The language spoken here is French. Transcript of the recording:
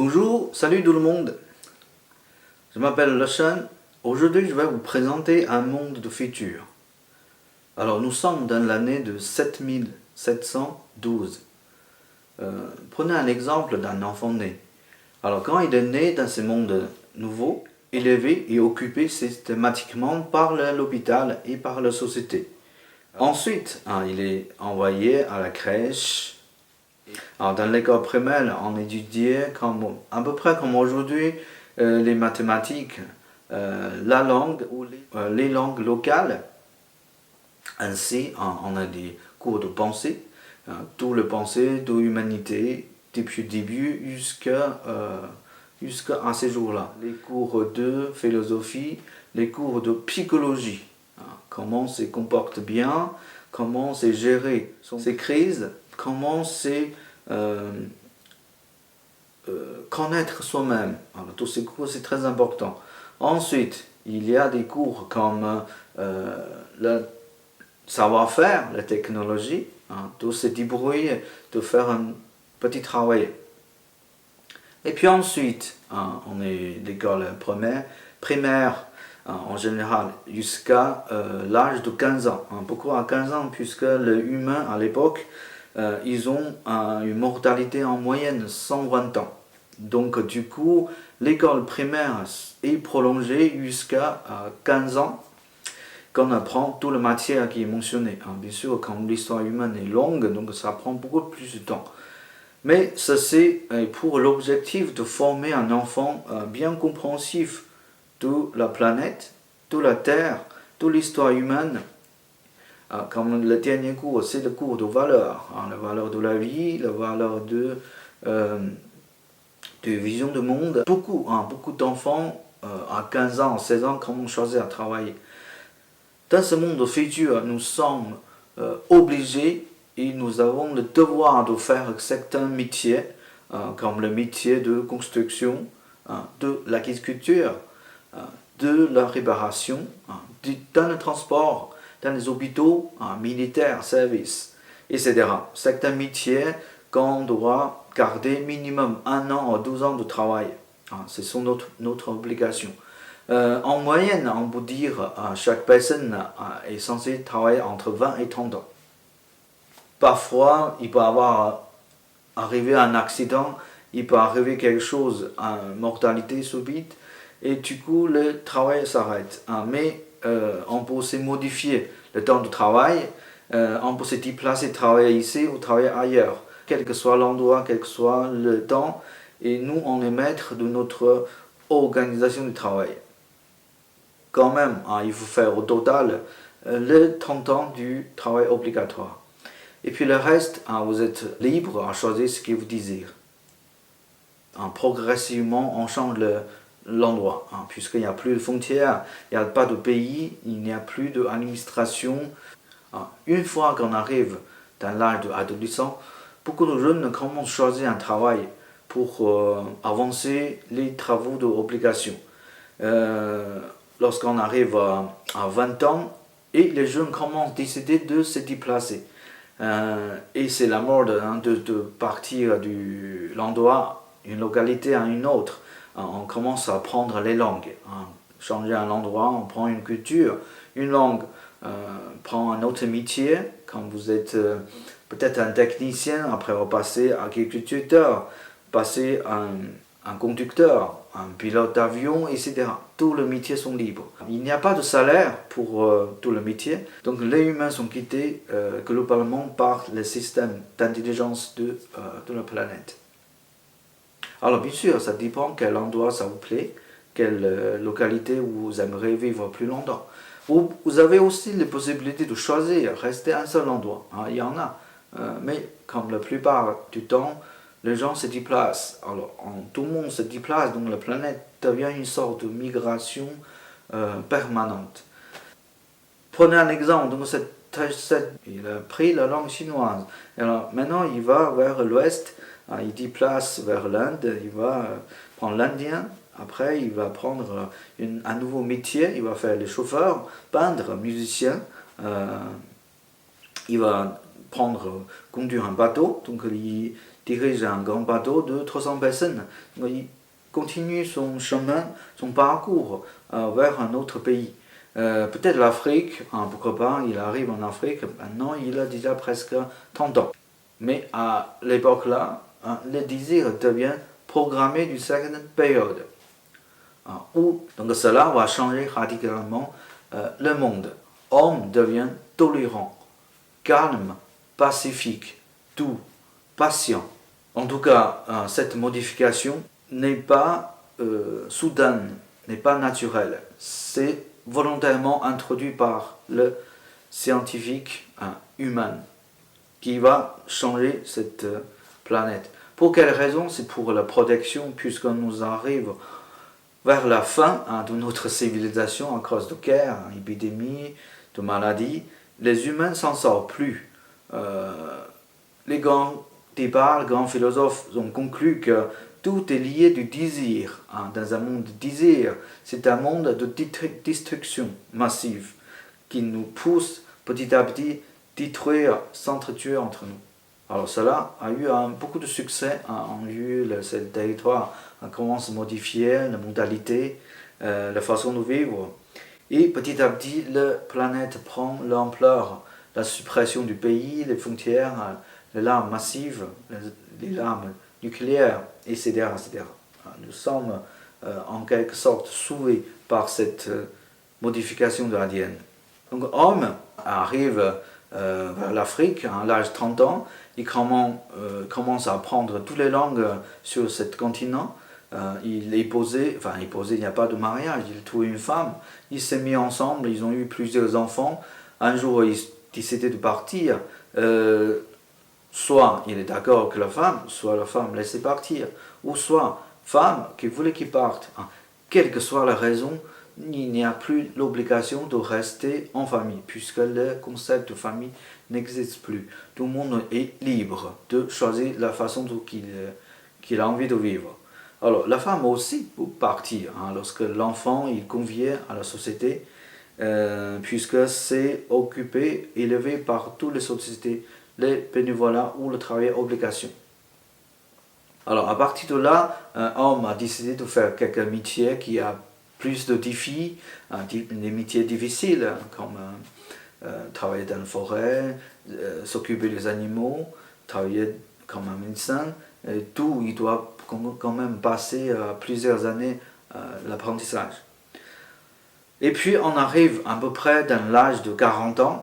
Bonjour, salut tout le monde. Je m'appelle Lashan. Aujourd'hui, je vais vous présenter un monde de futur. Alors, nous sommes dans l'année de 7712. Prenez un exemple d'un enfant né. Alors, quand il est né dans ce monde nouveau, il est élevé et occupé systématiquement par l'hôpital et par la société. Ensuite, il est envoyé à la crèche. Alors, dans l'école primaire, on étudiait à peu près comme aujourd'hui les mathématiques, la langue ou les langues locales. Ainsi, on a des cours de pensée, tout le pensée de l'humanité, depuis le début jusqu'à ces jours-là. Les cours de philosophie, les cours de psychologie, comment se comporte bien, comment c'est gérer ces crises, comment c'est connaître soi-même. Alors, tous ces cours, c'est très important. Ensuite, il y a des cours comme le savoir-faire, la technologie, de se débrouiller, de faire un petit travail. Et puis ensuite, on est l'école primaire en général, jusqu'à l'âge de 15 ans. Pourquoi à 15 ans? Puisque les humains, à l'époque, ils ont une mortalité en moyenne 120 ans. Donc du coup, l'école primaire est prolongée jusqu'à 15 ans, qu'on apprend toute la matière qui est mentionnée. Bien sûr, comme l'histoire humaine est longue, donc ça prend beaucoup plus de temps. Mais ça c'est pour l'objectif de former un enfant bien compréhensif de la planète, de la Terre, de l'histoire humaine. Comme le dernier cours, c'est le cours de valeurs, la valeur de la vie, la valeur de vision du monde. Beaucoup d'enfants à 15 ans, 16 ans, commencent à choisir à travailler. Dans ce monde futur, nous sommes obligés et nous avons le devoir de faire certains métiers, comme le métier de construction, de l'agriculture, de la réparation, dans le transport, dans les hôpitaux, militaires, services, etc. Certains métiers qu'on doit garder minimum 1 an ou 12 ans de travail. C'est notre obligation. En moyenne, on peut dire que chaque personne est censée travailler entre 20 et 30 ans. Parfois, il peut arriver un accident, il peut arriver quelque chose, une mortalité subite, et du coup, le travail s'arrête. Mais on peut se modifier le temps de travail, on peut se déplacer, travailler ici ou travailler ailleurs, quel que soit l'endroit, quel que soit le temps, et nous, on est maître de notre organisation du travail. Quand même, il faut faire au total les 30 ans du travail obligatoire. Et puis le reste, vous êtes libre à choisir ce que vous désirez. Progressivement, on change l'endroit, puisqu'il n'y a plus de frontières, il n'y a pas de pays, il n'y a plus d'administration. Une fois qu'on arrive dans l'âge de l'adolescent, beaucoup de jeunes commencent à choisir un travail pour avancer les travaux d'obligation. Lorsqu'on arrive à 20 ans, et les jeunes commencent à décider de se déplacer. Et c'est la mode de partir de l'endroit, une localité à une autre. On commence à apprendre les langues. Changer un endroit, on prend une culture, une langue, prend un autre métier. Quand vous êtes peut-être un technicien, après vous passez agriculteur, passer un conducteur, un pilote d'avion, etc. Tous les métiers sont libres. Il n'y a pas de salaire pour tous les métiers, donc les humains sont guidés globalement par le système d'intelligence de la planète. Alors bien sûr, ça dépend quel endroit ça vous plaît, quelle localité vous aimeriez vivre plus longtemps. Vous avez aussi les possibilités de choisir, rester à un seul endroit. Il y en a, mais comme la plupart du temps, les gens se déplacent. Alors, tout le monde se déplace, donc la planète devient une sorte de migration permanente. Prenez un exemple, donc il a pris la langue chinoise. Alors, maintenant, il va vers l'ouest, il déplace vers l'Inde, il va prendre l'indien. Après, il va prendre un nouveau métier, il va faire les chauffeurs, peintre, musicien. Il va conduire un bateau, donc dirige un grand bateau de 300 personnes. Il continue son chemin, son parcours vers un autre pays. Peut-être l'Afrique, pourquoi pas, il arrive en Afrique, maintenant il a déjà presque 30 ans. Mais à l'époque là, le désir devient programmé d'une certaine période. Où donc cela va changer radicalement le monde. Homme devient tolérant, calme, pacifique, doux, patient. En tout cas, cette modification n'est pas soudaine, n'est pas naturelle. C'est volontairement introduit par le scientifique humain qui va changer cette planète. Pour quelle raison? C'est pour la protection, puisqu'on nous arrive vers la fin de notre civilisation à cause de guerres, d'épidémies, de maladies. Les humains s'en sortent plus. Les grands débats, les grands philosophes ont conclu que tout est lié du désir. Dans un monde de désir, c'est un monde de destruction massive qui nous pousse petit à petit détruire, s'entretuer entre nous. Alors cela a eu beaucoup de succès en lieu, le territoire commence à modifier la modalité, la façon de vivre. Et petit à petit, la planète prend l'ampleur, la suppression du pays, les frontières, les larmes massives, les larmes nucléaires, etc. etc. Nous sommes en quelque sorte sauvés par cette modification de l'ADN. Donc homme arrive vers l'Afrique à l'âge de 30 ans, il commence à apprendre toutes les langues sur ce continent. Il est posé, il n'y a pas de mariage, il trouve une femme, ils s'est mis ensemble, ils ont eu plusieurs enfants. Un jour, il décidait de partir. Soit il est d'accord avec la femme, soit la femme laisse partir, ou soit femme qui voulait qu'il parte. Quelle que soit la raison, il n'y a plus l'obligation de rester en famille, puisque le concept de famille n'existe plus. Tout le monde est libre de choisir la façon qu'il a envie de vivre. Alors, la femme aussi peut partir lorsque l'enfant est convié à la société, puisque c'est occupé, élevé par toutes les sociétés, les bénévolats ou le travail obligation. Alors, à partir de là, un homme a décidé de faire quelques métiers qui a plus de défis, des métiers difficiles, comme travailler dans la forêt, s'occuper des animaux, travailler comme un médecin. Et tout, il doit quand même passer plusieurs années l'apprentissage. Et puis on arrive à peu près dans l'âge de 40 ans,